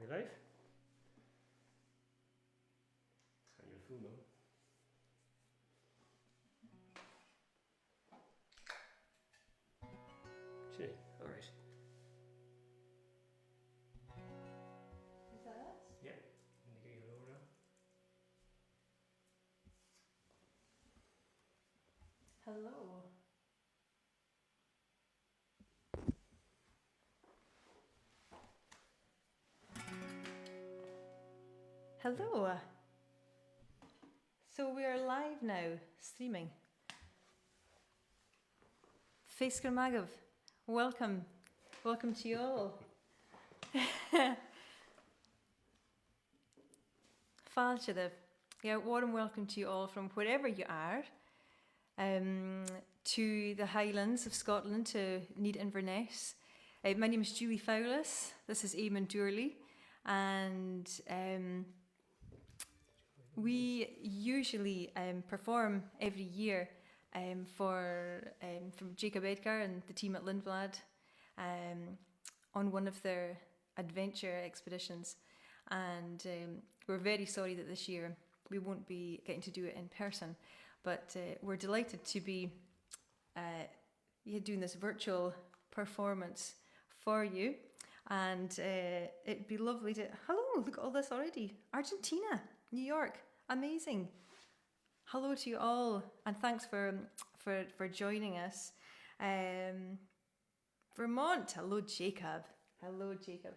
you live? And your full now. See, alright. Is that it? Yeah, let me get you lower now. Hello. Hello. So we are live now, streaming. Feisgur Magav, welcome. Welcome to you all. Fowlis, yeah, warm welcome to you all from wherever you are, to the Highlands of Scotland, to Need Inverness. My name is Julie Fowlis, this is Eamon Durley, and we usually perform every year from Jacob Edgar and the team at Lindblad on one of their adventure expeditions, and we're very sorry that this year we won't be getting to do it in person, but we're delighted to be doing this virtual performance for you, and it'd be lovely to... Hello, look at all this already. Argentina, New York, amazing. Hello to you all, and thanks for joining us. Vermont, hello Jacob. Hello Jacob.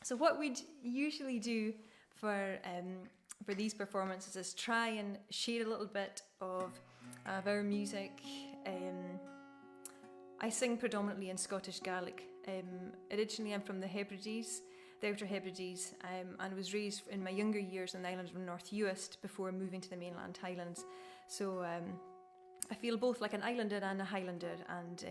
So what we'd usually do for these performances is try and share a little bit of our music. I sing predominantly in Scottish Gaelic. Originally I'm from the Hebrides, the Outer Hebrides, and was raised in my younger years in the island of North Uist before moving to the mainland Highlands. So I feel both like an islander and a Highlander, and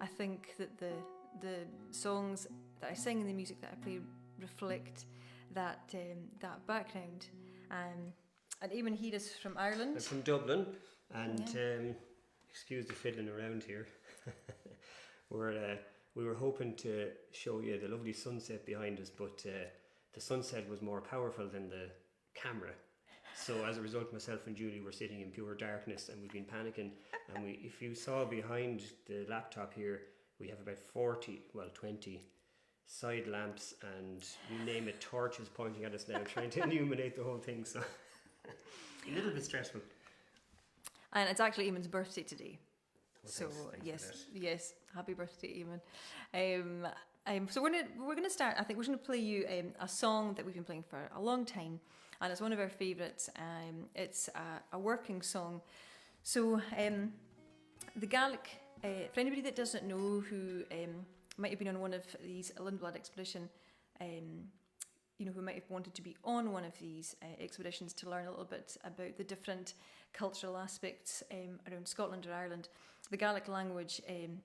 I think that the songs that I sing and the music that I play reflect that background. And even he is from Ireland. I'm from Dublin, and excuse the fiddling around here. We were hoping to show you the lovely sunset behind us, but the sunset was more powerful than the camera. So as a result, myself and Julie were sitting in pure darkness, and we've been panicking. And if you saw behind the laptop here, we have about 20 side lamps and you name it, torches pointing at us now, trying to illuminate the whole thing. So a little bit stressful. And it's actually Eamon's birthday today. Well, so thanks yes, happy birthday, Eamon. So we're gonna start. I think we're gonna play you a song that we've been playing for a long time, and it's one of our favourites. It's a working song. So the Gaelic, for anybody that doesn't know, who might have been on one of these Lindblad expedition, who might have wanted to be on one of these expeditions to learn a little bit about the different cultural aspects around Scotland or Ireland. The Gaelic language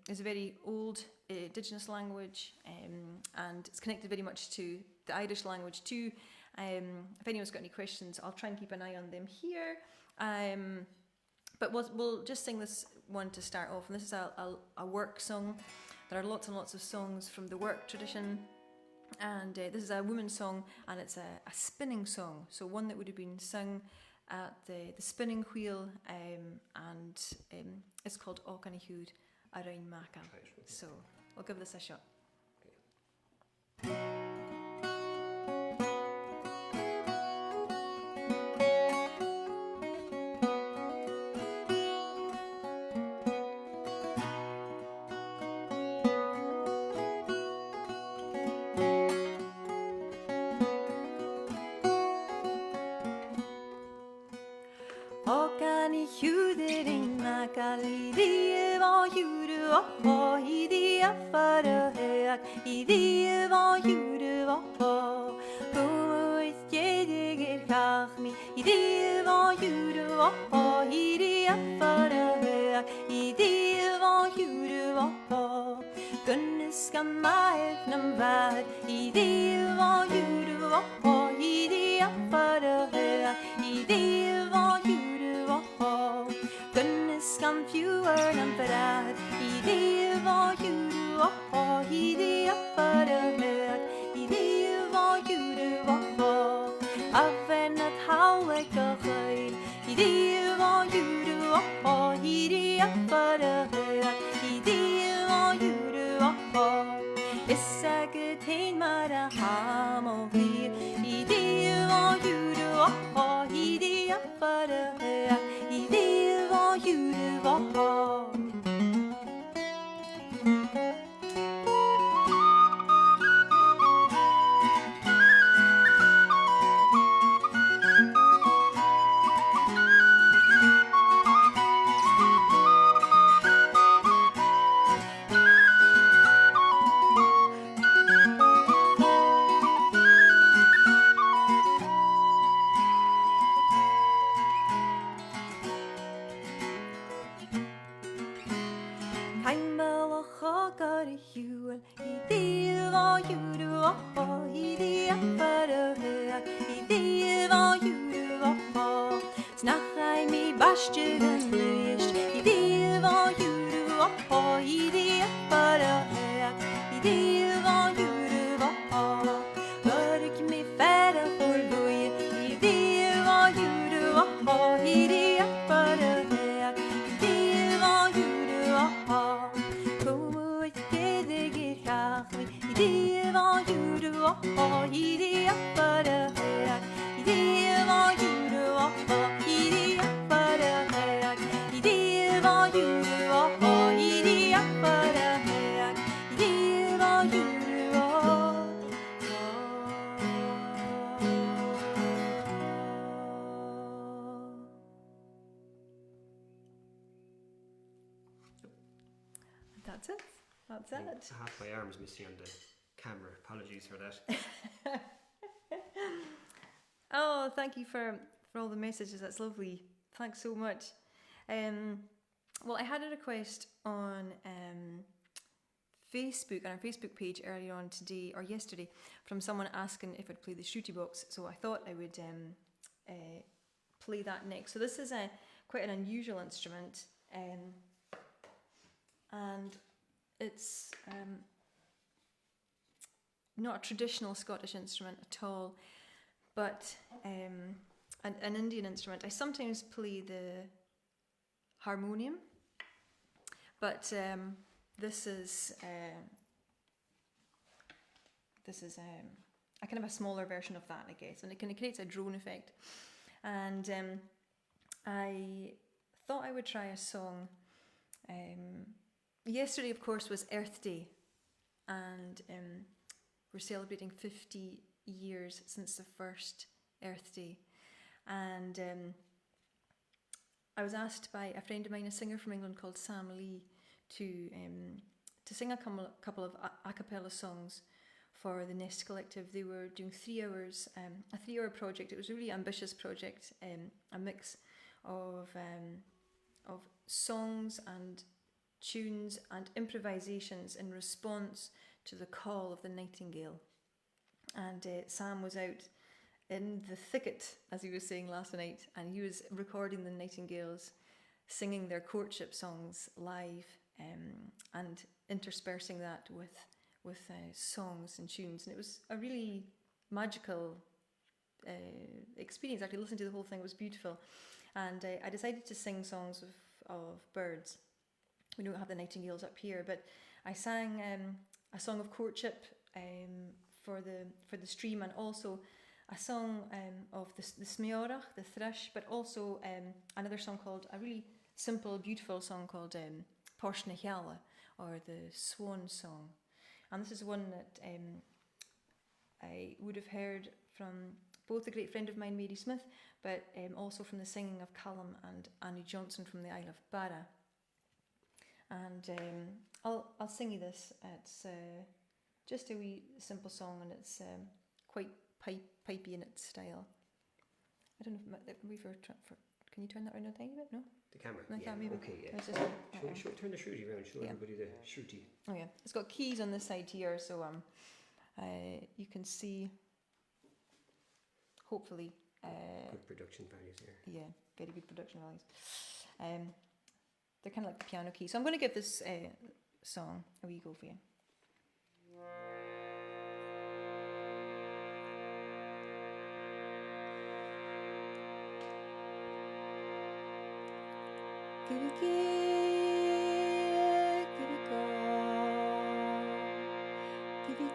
is a very old indigenous language, and it's connected very much to the Irish language too. If anyone's got any questions, I'll try and keep an eye on them here. But we'll just sing this one to start off, and this is a work song. There are lots and lots of songs from the work tradition, and this is a woman's song, and it's a spinning song, so one that would have been sung at the spinning wheel, and it's called Auchanihud Around Maca. So I'll give this a shot. I tein mara ham og vir I det var jule var I det bare I det var jule var That's it. Half my arm is missing on the camera. Apologies for that. Oh, thank you for all the messages. That's lovely. Thanks so much. Well, I had a request on Facebook, on our Facebook page earlier on today or yesterday, from someone asking if I'd play the Shruti box. So I thought I would play that next. So this is quite an unusual instrument, and it's not a traditional Scottish instrument at all, but an Indian instrument. I sometimes play the harmonium, but this is a kind of a smaller version of that, I guess, and it kind of creates a drone effect. And I thought I would try a song. Yesterday, of course, was Earth Day, and we're celebrating 50 years since the first Earth Day. And I was asked by a friend of mine, a singer from England called Sam Lee, to sing a couple of a cappella songs for the Nest Collective. They were doing 3 hours, a 3-hour project. It was a really ambitious project, a mix of songs and tunes and improvisations in response to the call of the nightingale. And Sam was out in the thicket, as he was saying last night, and he was recording the nightingales singing their courtship songs live, and interspersing that with songs and tunes. And it was a really magical experience. Actually, listening to the whole thing, it was beautiful. And I decided to sing songs of birds. We don't have the nightingales up here, but I sang a song of courtship for the stream, and also a song of the smeorach, the thrush, but also another song called, a really simple, beautiful song called Porshna Hjala, or the Swan Song. And this is one that I would have heard from both a great friend of mine, Mary Smith, but also from the singing of Callum and Annie Johnson from the Isle of Barra. And I'll sing you this. It's just a wee simple song, and it's quite pipey in its style. I don't know if can you turn that around a tiny bit? No? The camera? No, Yeah, maybe. okay, yeah. Turn the Shruti around, show everybody the Shruti. Oh yeah, it's got keys on this side here, so you can see, hopefully. Good production values here. Yeah, very good production values. They're kind of like the piano keys. So I'm going to give this song a wee go for you. Give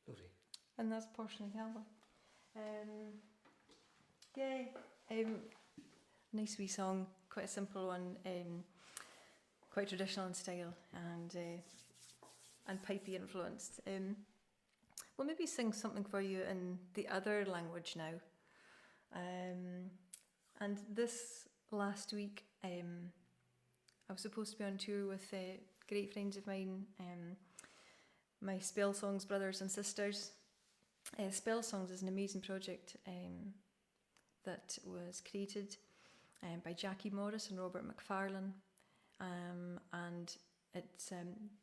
Lovely. And that's a portion of the album. Yeah, nice wee song, quite a simple one, quite traditional in style and pipey influenced. We'll maybe sing something for you in the other language now. And this last week, I was supposed to be on tour with great friends of mine, my Spell Songs brothers and sisters. Spell Songs is an amazing project that was created by Jackie Morris and Robert McFarlane, and it's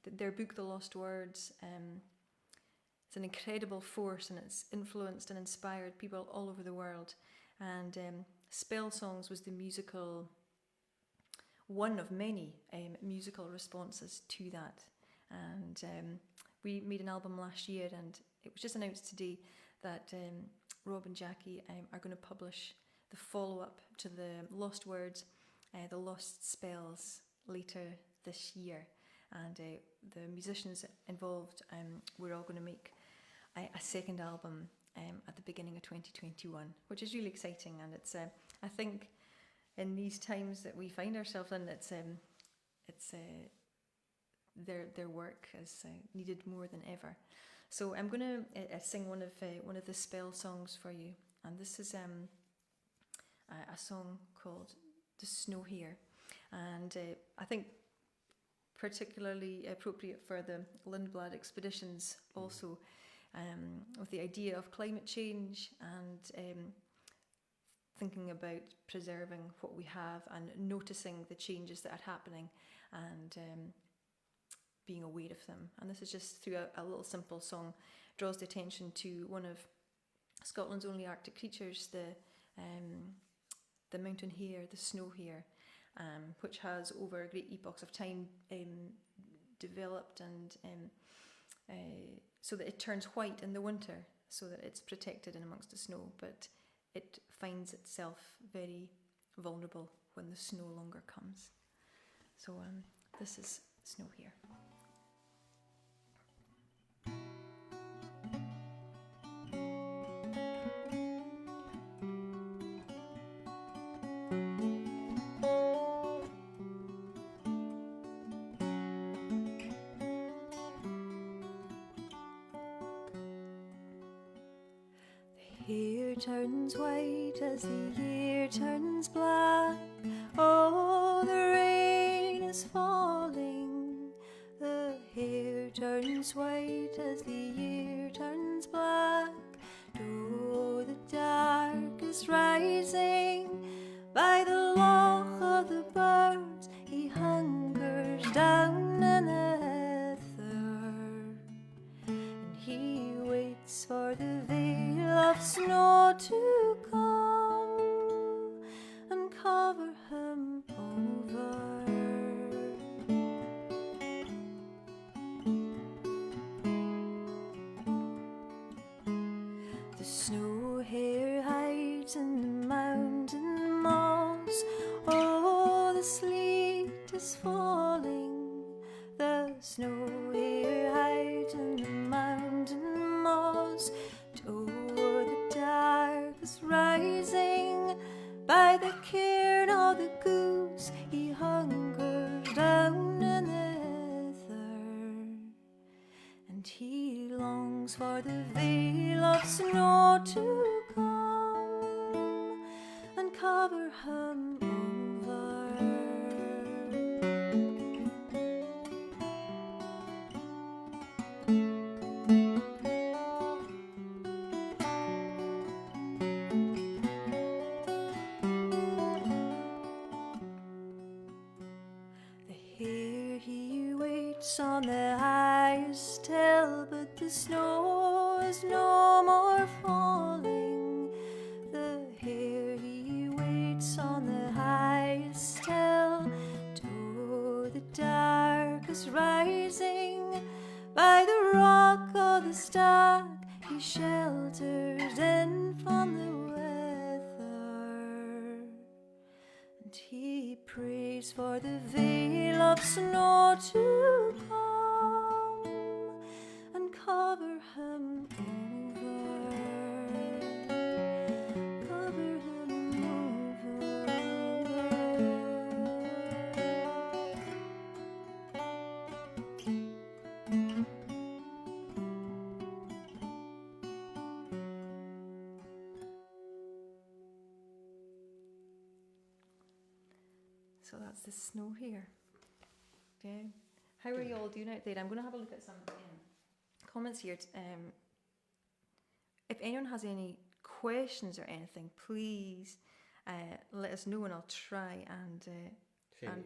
their book The Lost Words. It's an incredible force, and it's influenced and inspired people all over the world. And Spell Songs was the musical, one of many musical responses to that. And we made an album last year, and it was just announced today that Rob and Jackie are going to publish the follow-up to the Lost Words, the Lost Spells, later this year. And the musicians involved, we're all going to make a second album at the beginning of 2021, which is really exciting. And it's, I think, in these times that we find ourselves in, it's their work is needed more than ever. So I'm going to sing one of the Spell songs for you, and this is a song called "The Snow Here," and I think particularly appropriate for the Lindblad expeditions also, with the idea of climate change and thinking about preserving what we have and noticing the changes that are happening and being aware of them. And this is just through a little simple song, draws the attention to one of Scotland's only Arctic creatures, the mountain hare, the snow hare, which has over great epochs of time developed and so that it turns white in the winter, so that it's protected in amongst the snow, but it finds itself very vulnerable when the snow longer comes. So this is Snow Hare. The hare turns white as the year turns black. Oh, the rain is is falling, the hair turns white as the year turns black. Oh, the dark is rising by the loch of the birds. He hungers down in the heather, and he waits for the veil of snow to come and cover him over. The snow hare hides in the mountain moss. Oh, the sleet is falling. The snow hare hides in the mountain moss. Oh, the dark is rising by the cairn of the goose. He hungers down in the heather, and he longs for the veil of snow to come and cover him over. Here he waits on the highest hill, but the snow is no more falling. The hare he waits on the highest hill. Oh, the dark is rising by the rock of the stag. He shelters in from the weather, and he prays for the veil of snow to come and cover him over. Cover him over. So that's the snow here. Yeah. How are you all doing out there? I'm going to have a look at some comments here. If anyone has any questions or anything, please let us know, and I'll try and Come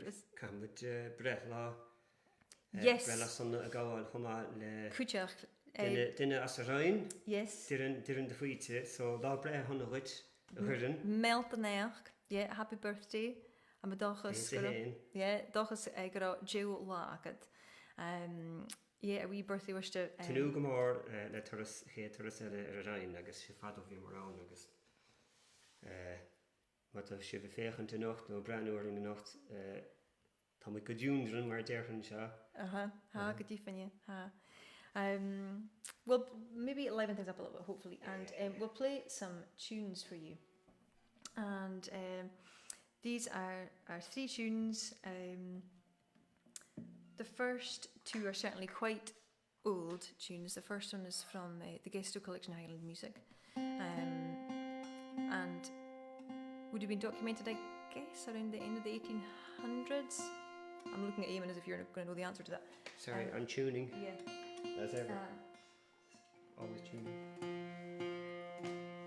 with Brett Law. Yes. Brella Sunna ago huma le Kuchach. dinner as a rain. Yes. During the fiete, so Law Brett Hunna Witch a hurden. Melt the neck. Yeah, happy birthday. I'm a dochas. Yeah, dochas gra Jill Lagat. Yeah, a wee birthday wish to Tanu Gamor le Turris a rain, I guess she fat of him around, I guess. Wat of she vegan to nacht, no brand new in the nacht. Tom we could use run mar derfen sha. Ha, good evening. Ha. Well, maybe liven things up a little bit, hopefully, and we'll play some tunes for you. And these are 3 tunes. The first 2 are certainly quite old tunes. The first one is from the Gesto Collection Highland Music, and would have been documented, I guess, around the end of the 1800s. I'm looking at Eamon as if you're going to know the answer to that. Sorry, I'm tuning. Yeah. As ever. Always tuning.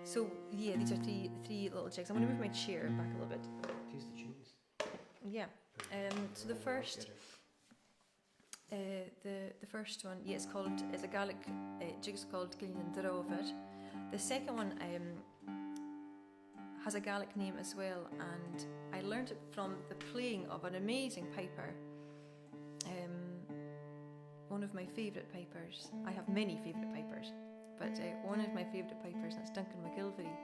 So yeah, these are three little jigs. I'm going to move my chair back a little bit. These the tunes. Yeah. So the first, the first one, yeah, it's a Gaelic jig called Geographic-Lindblad. The second one has a Gaelic name as well, and I learned it from the playing of an amazing piper. One of my favourite pipers. I have many favourite pipers, but one of my favourite pipers, that's Duncan McGilvery,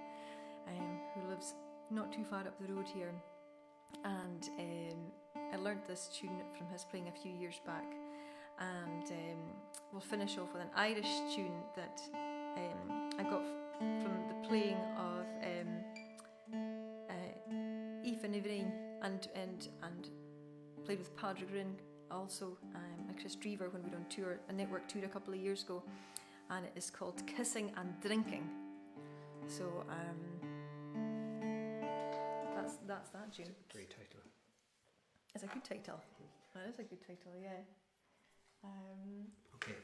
who lives not too far up the road here. And I learnt this tune from his playing a few years back. And we'll finish off with an Irish tune that I got from the playing of Aoife Nivrain and played with Padre Grin also, and Chris Drever when we were on tour, a network tour a couple of years ago, and it is called Kissing and Drinking. So that's that tune. Great title. It's a good title. That is a good title, yeah. Okay.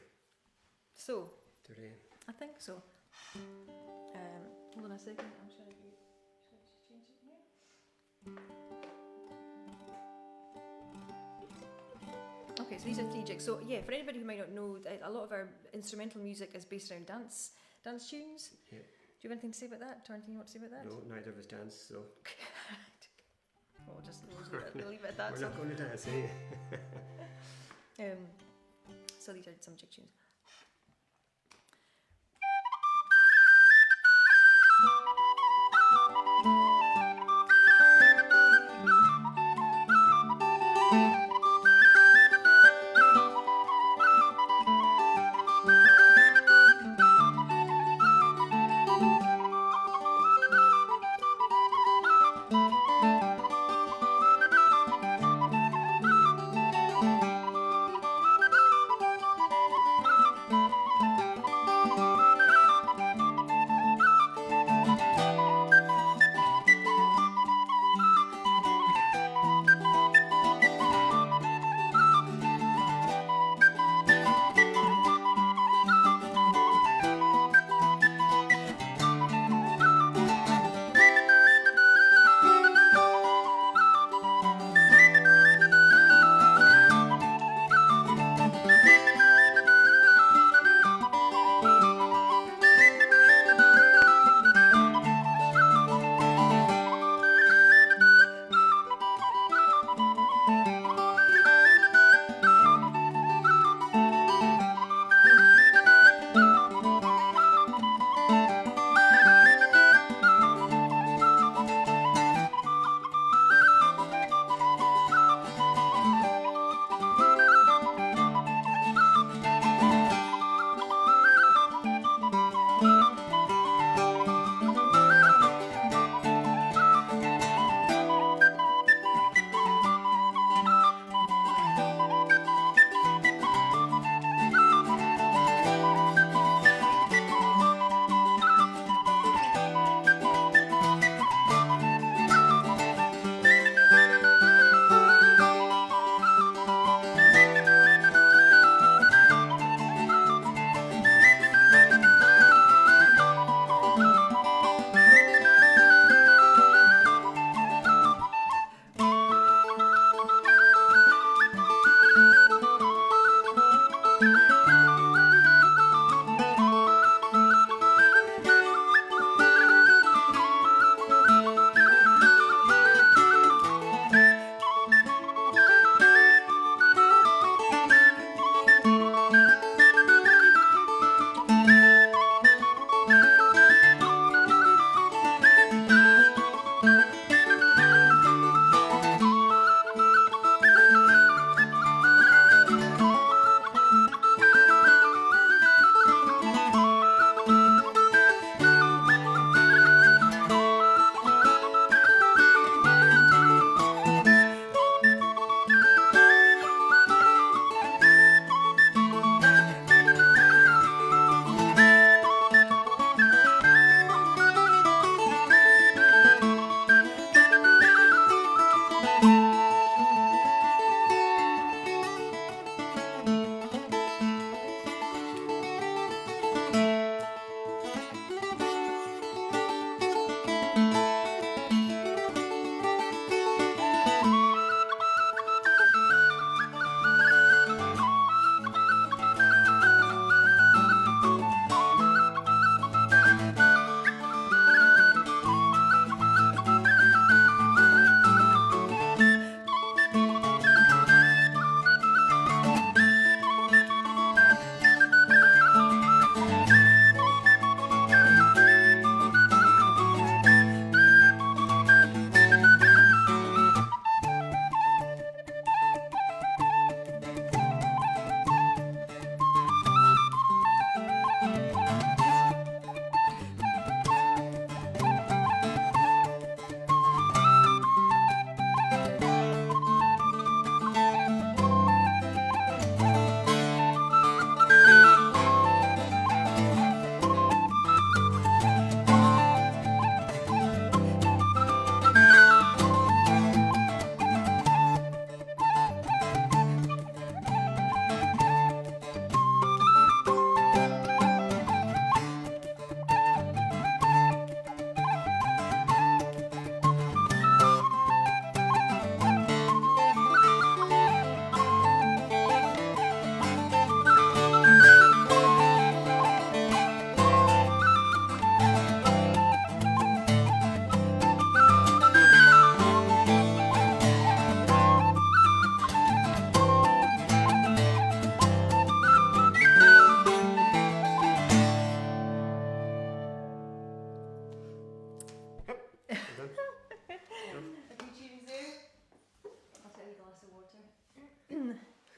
So, Today. I think so. Hold on a second. I'm just going to just change it here. Okay, so these are 3 jigs. So yeah, for anybody who might not know, a lot of our instrumental music is based around dance tunes. Yeah. Do you have anything to say about that? Do you have anything you want to say about that? No, neither of us dance, so. We'll leave it at that. We're So. not going to dance, eh? So these are some jig tunes.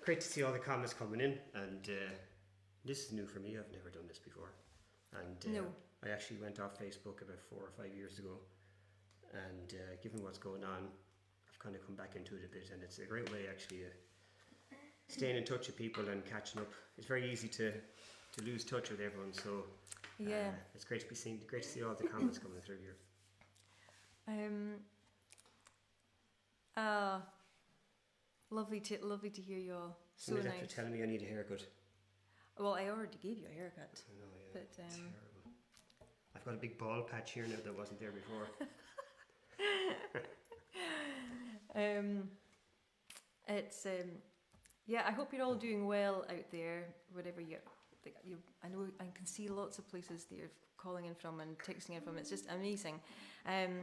great to see all the comments coming in, and this is new for me. I've never done this before, and No. I actually went off Facebook about 4 or 5 years ago, and given what's going on, I've kind of come back into it a bit, and it's a great way actually staying in touch with people and catching up. It's very easy to lose touch with everyone, so Yeah. it's great to be seen. Great to see all the comments coming through here. Lovely to hear you all. So Somebody's nice. after telling me I need a haircut. Well, I already gave you a haircut, I know, yeah. but Terrible. I've got a big bald patch here now that wasn't there before. it's yeah. I hope you're all doing well out there, whatever you. I know I can see lots of places that you're calling in from and texting in from. It's just amazing, and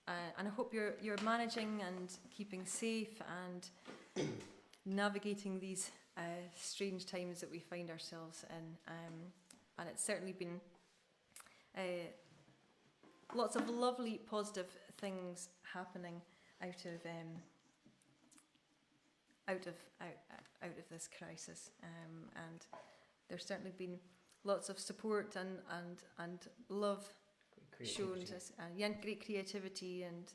I hope you're managing and keeping safe and navigating these strange times that we find ourselves in. And it's certainly been lots of lovely, positive things happening out of this crisis, and there's certainly been lots of support and love shown to us, and great creativity and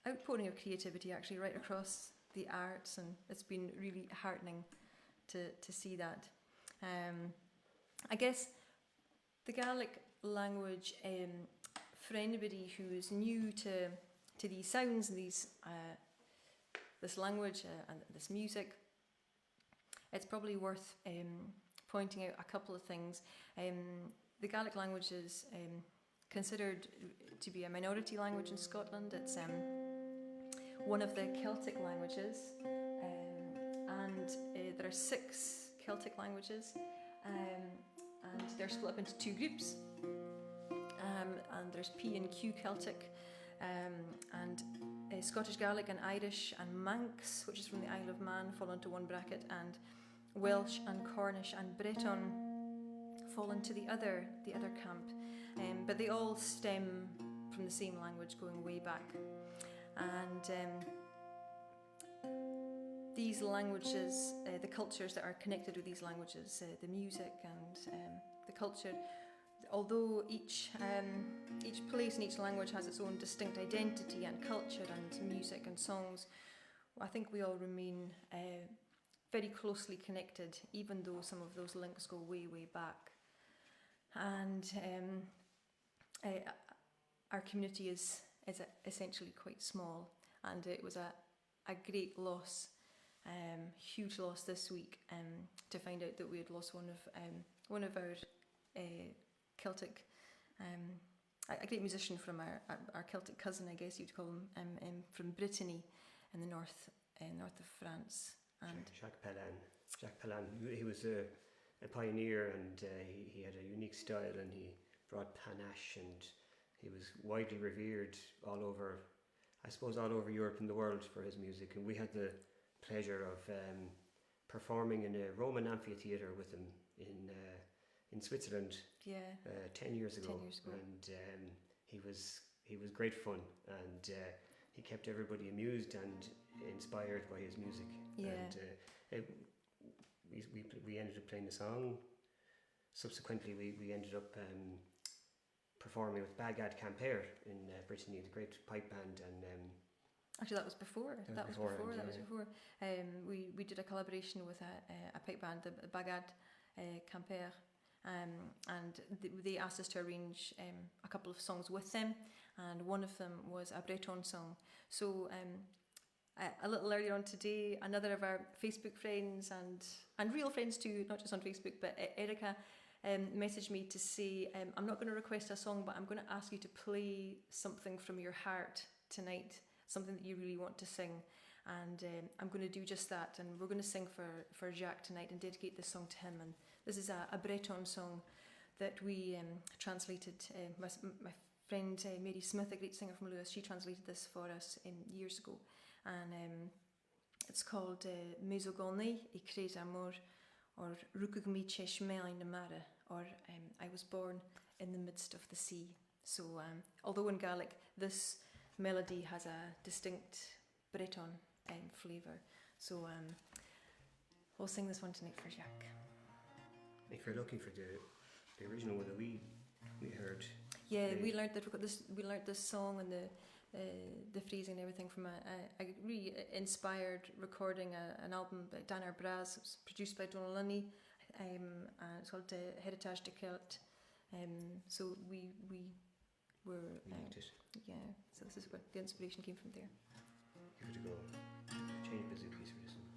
outpouring of creativity actually right across the arts, and it's been really heartening to see that. I guess the Gaelic language, for anybody who is new to these sounds and this language and this music, it's probably worth pointing out a couple of things. The Gaelic language is considered to be a minority language in Scotland. It's one of the Celtic languages, and there are 6 Celtic languages, and they're split up into 2 groups, and there's P and Q Celtic, and Scottish Gaelic and Irish and Manx, which is from the Isle of Man, fall into one bracket, and Welsh and Cornish and Breton fall into the other camp, but they all stem from the same language going way back. And these languages, the cultures that are connected with these languages, the music and the culture, although each place and each language has its own distinct identity and culture and music and songs, I think we all remain very closely connected, even though some of those links go way, way back. And our community is essentially quite small, and it was a great loss, huge loss this week, to find out that we had lost one of our Celtic, a great musician from our Celtic cousin, I guess you'd call him, from Brittany in the north of France. And Jacques Pellan. He was a pioneer, and he had a unique style, and he brought panache, and he was widely revered all over Europe and the world for his music. And we had the pleasure of performing in a Roman amphitheatre with him in Switzerland 10 years ago. And he was great fun, and he kept everybody amused and inspired by his music. And we ended up playing the song. Subsequently, we ended up performing with Bagad Camper in Brittany, the great pipe band, and actually that was before. We did a collaboration with a pipe band, the Bagad Camper, and they asked us to arrange a couple of songs with them, and one of them was a Breton song. So a little earlier on today, another of our Facebook friends and real friends too, not just on Facebook, but Erica, messaged me to say, I'm not going to request a song, but I'm going to ask you to play something from your heart tonight, something that you really want to sing. And I'm going to do just that, and we're going to sing for Jacques tonight and dedicate this song to him. And this is a Breton song that we translated. My friend Mary Smith, a great singer from Lewis, she translated this for us years ago, and it's called Mes ogolni I crés amor, or Rukug mi cheshme in the mare, or I was born in the midst of the sea. So although in Gaelic this melody has a distinct Breton flavour. So we'll sing this one tonight for Jacques. If you're looking for the original one that we heard. Yeah, we learnt this song and the phrasing and everything from a really inspired recording, an album by Dan Arbraz. It was produced by Donald Lunny, and it's called Heritage de Celt. So we were liked it. Yeah. So this is where the inspiration came from there. Give it a go. Change bazookas for this one.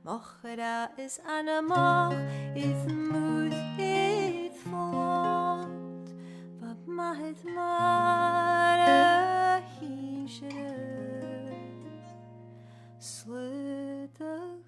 Mochra is anamach is mood it fort but mahit mara hisher sluta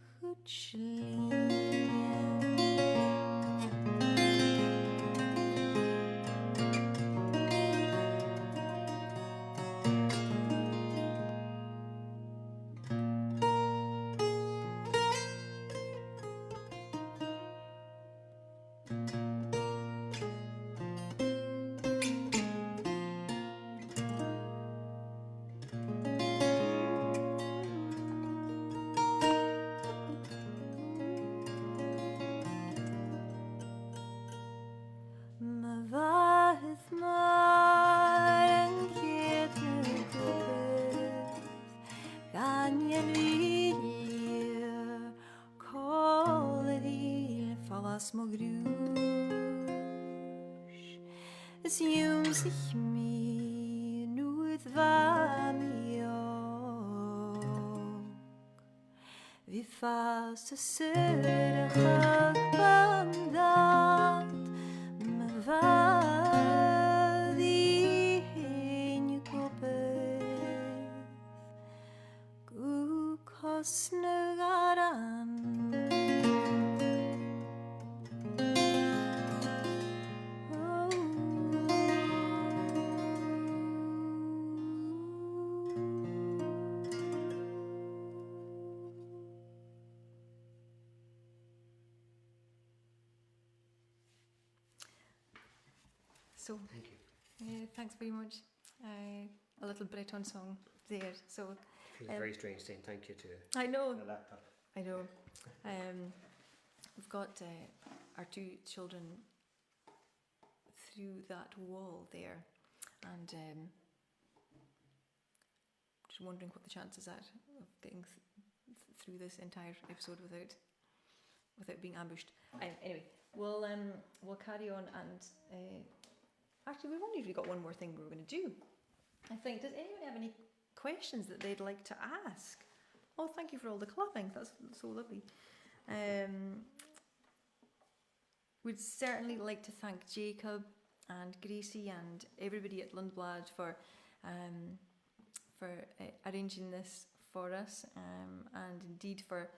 Es sich mir nur war mir wie fast es bandat me va die hen kopet gu kosnagaran So, thank you. Thanks very much. A little Breton song there. So, Feels very strange saying thank you to I know. a laptop. I know. We've got our two children through that wall there, and just wondering what the chances are of getting through this entire episode without being ambushed. Anyway, we'll carry on, and actually we've only really got one more thing we're going to do. I think. Does anyone have any questions that they'd like to ask? Oh, thank you for all the clapping. That's so lovely. We'd certainly like to thank Jacob and Gracie and everybody at Lindblad for arranging this for us, and indeed for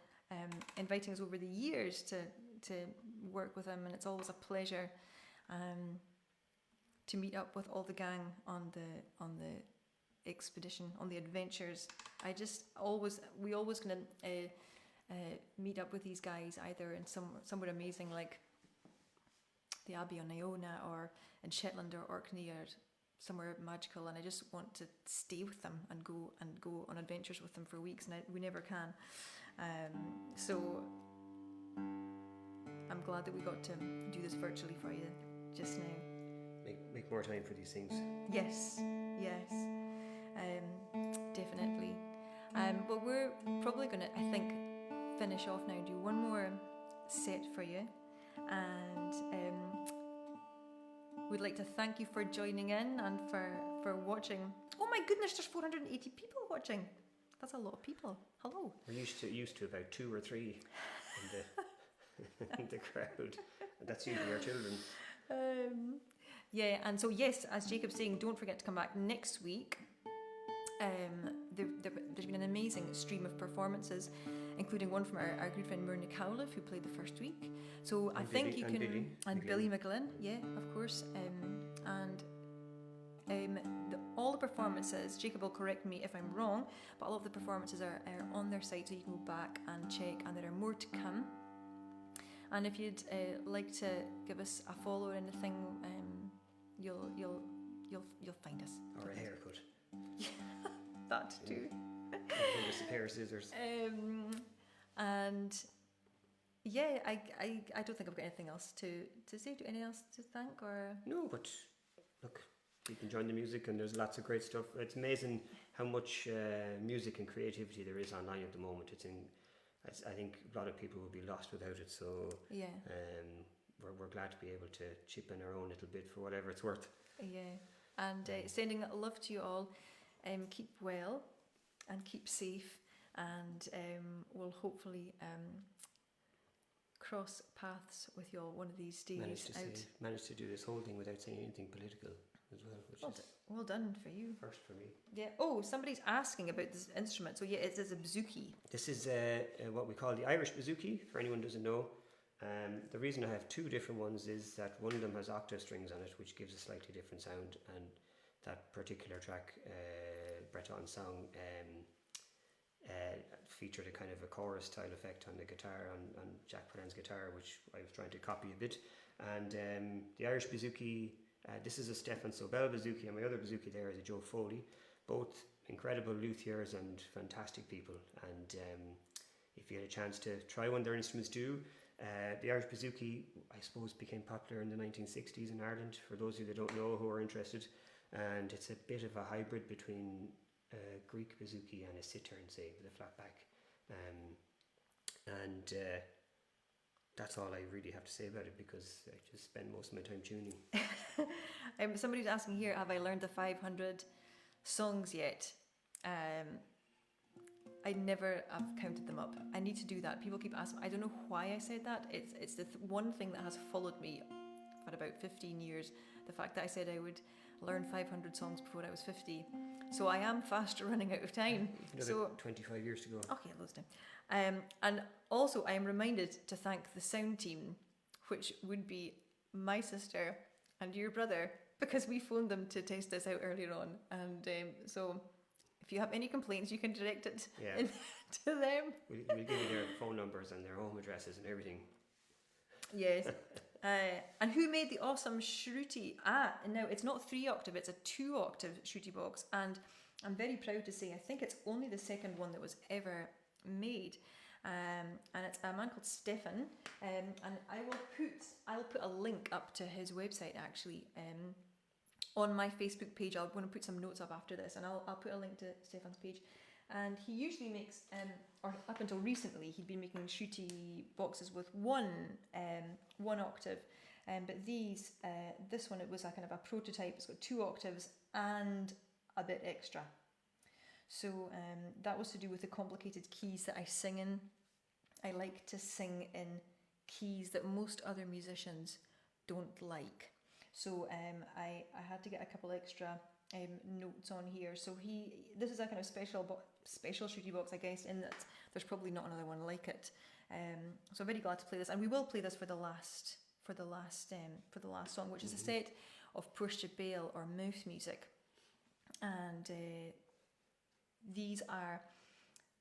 inviting us over the years to work with them. And it's always a pleasure to meet up with all the gang on the expedition, on the adventures. We always kind of meet up with these guys either in somewhere amazing like the Abbey on Iona or in Shetland or Orkney or somewhere magical, and I just want to stay with them and go on adventures with them for weeks, and we never can. So I'm glad that we got to do this virtually for you just now. Make more time for these things. Yes, definitely. But we're probably going to, I think, finish off now and do one more set for you, and we'd like to thank you for joining in and for watching. Oh my goodness, there's 480 people watching. That's a lot of people. Hello. We're used to about 2 or 3 in the in the crowd, and that's usually our children. Yeah, and so yes, as Jacob's saying, don't forget to come back next week. There's been an amazing stream of performances, including one from our good friend Myrna Cowliff, who played the first week. So And I think Billy- you and can Billy Billy McGlynn, yeah, of course. All the performances, Jacob will correct me if I'm wrong, but all of the performances are on their site, so you can go back and check, and there are more to come. And if you'd like to give us a follow or anything, you'll find us. Or a haircut. That too. Just a pair of scissors. And yeah, I don't think I've got anything else to say. Do anything else to thank or? No, but look, you can join the music, and there's lots of great stuff. It's amazing how much music and creativity there is online at the moment. I think a lot of people will be lost without it. So Yeah. we're glad to be able to chip in our own little bit for whatever it's worth. Yeah. And sending love to you all. Keep well and keep safe, and we'll hopefully cross paths with you all one of these days. Managed to do this whole thing without saying anything political as well, which is well done for you. first for me. Yeah. Oh, somebody's asking about this instrument. So yeah, it is a bouzouki. This is what we call the Irish bouzouki, for anyone who doesn't know. The reason I have 2 different ones is that one of them has octave strings on it, which gives a slightly different sound, and that particular track, Breton song, featured a kind of a chorus style effect on the guitar, on Jack Pernan's guitar, which I was trying to copy a bit. And the Irish bouzouki, this is a Stefan Sobel bouzouki, and my other bouzouki there is a Joe Foley, both incredible luthiers and fantastic people. And if you had a chance to try one of their instruments, do. The Irish bouzouki, I suppose, became popular in the 1960s in Ireland, for those of you that don't know who are interested. And it's a bit of a hybrid between a Greek bouzouki and a cittern, say, with a flat back. That's all I really have to say about it, because I just spend most of my time tuning. Somebody's asking here, have I learned the 500 songs yet? I never have counted them up. I need to do that. People keep asking. I don't know why I said that. It's the one thing that has followed me for about 15 years. The fact that I said I would learn 500 songs before I was 50. So I am fast running out of time. Another 25 years to go. Okay, loads of time. And also I am reminded to thank the sound team, which would be my sister and your brother, because we phoned them to test this out earlier on. And so if you have any complaints, you can direct it to them. We'll give you their phone numbers and their home addresses and everything. Yes. And who made the awesome shruti? Now it's not 3-octave, it's a 2-octave shruti box, and I'm very proud to say I think it's only the second one that was ever made, and it's a man called Stefan, and I'll put a link up to his website actually on my Facebook page. I'm going to put some notes up after this, and I'll put a link to Stefan's page. And he usually makes, or up until recently, he'd been making shruti boxes with one octave. But this one, it was a kind of a prototype. It's got 2 octaves and a bit extra. So that was to do with the complicated keys that I sing in. I like to sing in keys that most other musicians don't like. So I had to get a couple extra notes on here. So this is a kind of special shruti box, I guess, in that there's probably not another one like it. So I'm very glad to play this, and we will play this for the last song, which is a set of Pushcha Bale or mouth music, and these are,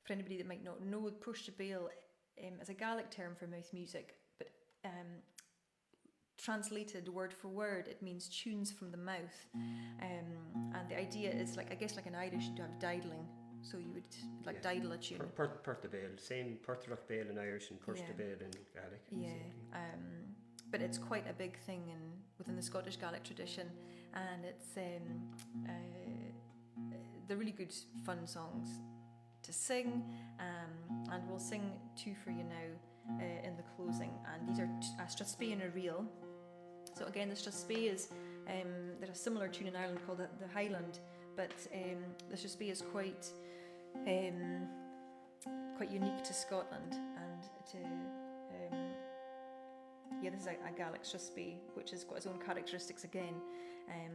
for anybody that might not know, Pushcha Bale is a Gaelic term for mouth music, but translated word for word, it means tunes from the mouth. And the idea is like, I guess like in Irish, you'd have diddling. So you would like diddle a tune. Perth Bale, same Perth Bale in Irish and Perth Bale in Gaelic. Yeah, but it's quite a big thing within the Scottish Gaelic tradition, and it's they're really good fun songs to sing, and we'll sing two for you now in the closing, and these are a strathspey and a reel. So again, the strathspey is there's a similar tune in Ireland called the Highland, but the strathspey is quite unique to Scotland, and this is a Gaelic strathspey, which has got its own characteristics again.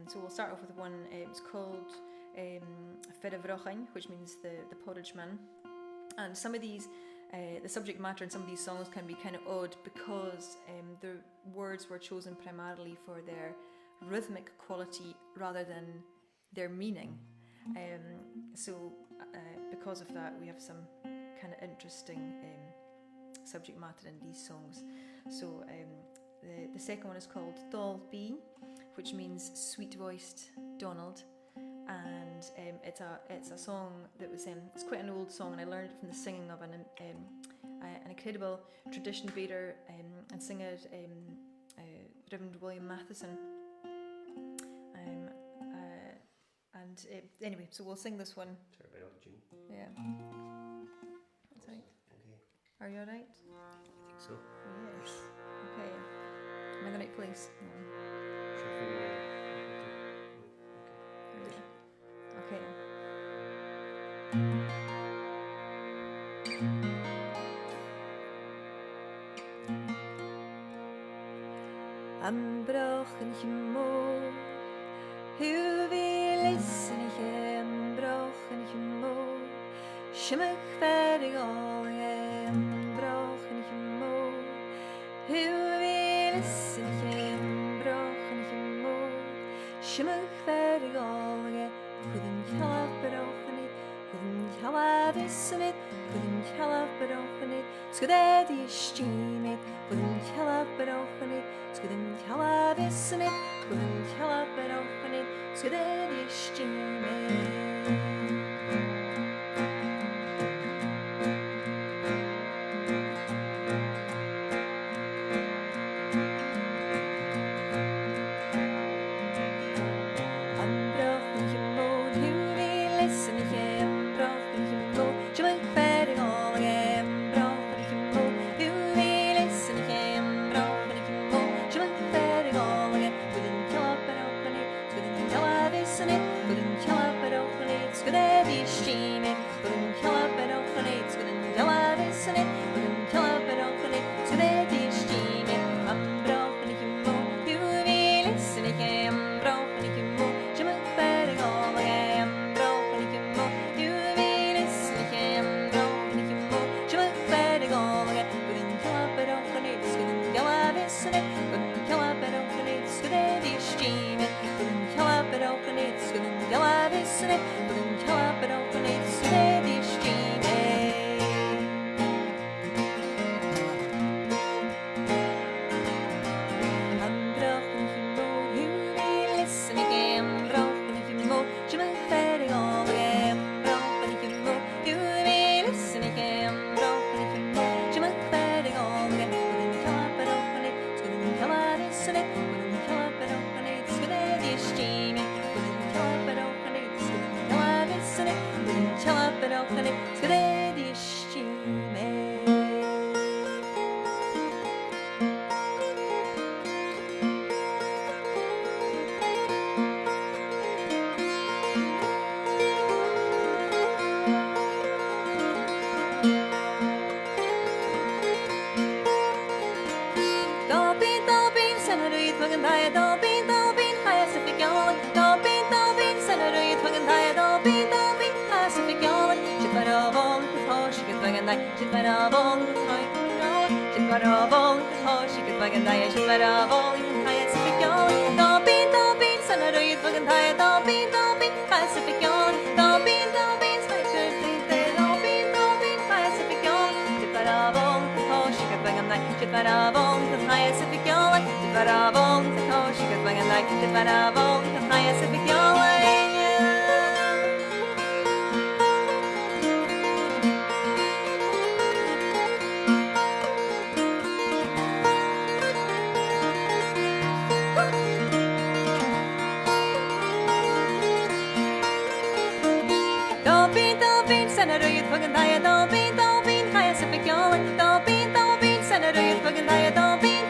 So we'll start off with one. It's called Fedavrochain, which means the porridge man. And some of these, the subject matter in some of these songs can be kind of odd because the words were chosen primarily for their rhythmic quality rather than their meaning. So because of that, we have some kind of interesting subject matter in these songs. So the second one is called Dol B, which means sweet-voiced Donald, and it's a song that was it's quite an old song, and I learned it from the singing of an incredible tradition beater and singer, Reverend William Matheson. Anyway, so we'll sing this one. Sorry about all the tune. Yeah. That's right. Okay. Are you alright? I think so. Yes. Okay. Am I in the right place? Okay. Am brochen gemor, hoe wil listen hem brochen gemor, schmuk fertig al hem brochen gemor, hoe wil listen hem brochen gemor, schmuk fertig al hem, couldn't help brochen it, couldn't help listen it, couldn't help brochen it, skuded I steam it, couldn't help brochen it. Couldn't help listen it, couldn't help it open it, so that you steam I'm broken your mood, you will listen again, I'm broken your mood, you will fare it all again, I'm broken your mood, you will listen again, I'm broken your mood. Couldn't you steam it? Couldn't help it open it. Couldn't help listen it. Couldn't help it open it. Couldn't you steam it? I'm broken again, you will listen again. I'm broken again, you will better go again. I'm broken again, you will listen again. I'm broken again, you will better go again. Couldn't help it open it. Couldn't help listen it. Couldn't help it open it. Couldn't you steam it? Couldn't help it open it. Couldn't help listen it. Help it open it, steady streaming. I'm broken humor, you will listen again. Broken humor, you will fare all again. Broken humor, you will listen again. Broken humor, you will fare all again. Couldn't help it open it, couldn't help listen it. Couldn't help it open it, steady streaming. Couldn't help it open it, couldn't help listen it. Couldn't help it open it, steady streaming. Dobin, sen du ut vagen där. Dobin, här så fick jag. Dobin, sen du ut vagen där. Dobin, här så fick jag. Shit var av tar shit vagen där. Shit var av shit var av shit vagen där. Shit var av här så fick jag. Dobin, sen du ut vagen där. Dobin, här så fick jag. Dobin, så du inte. Dobin, här så fick jag. Shit var av shit var av all the highest of Sen är röjt på gandaja Dalbin, haja sig för kjolen Dalbin, sen är röjt på gandaja Dalbin,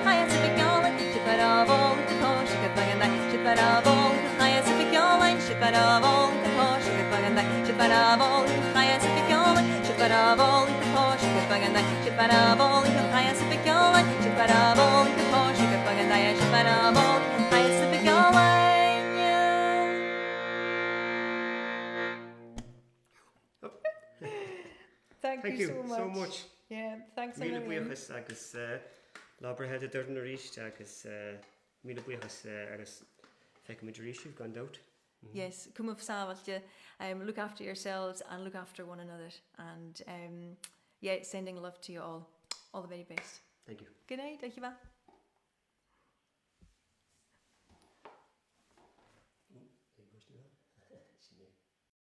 haja sig för kjolen Shit var av all inte på, skicket på gandaj Shit var av all inte haja sig för kjolen Shit var av all inte på, skicket på gandaj Shit var av all inte haja sig för kjolen Shit var av all inte på, skicket på gandaj Shit var av all inte haja sig för kjolen Shit var av all inte på, skicket på gandaj Shit var av all inte haja sig för kjolen Thank you so much. Yeah, thanks a Míle million. buíochas agus lábrathe a dúir na ríist agus míle buíochas agus feicimiid ríisiú gan dát. Yes, come of Savalja. Look after yourselves and look after one another. And yeah, sending love to you all. All the very best. Thank you. Good night. Thank you,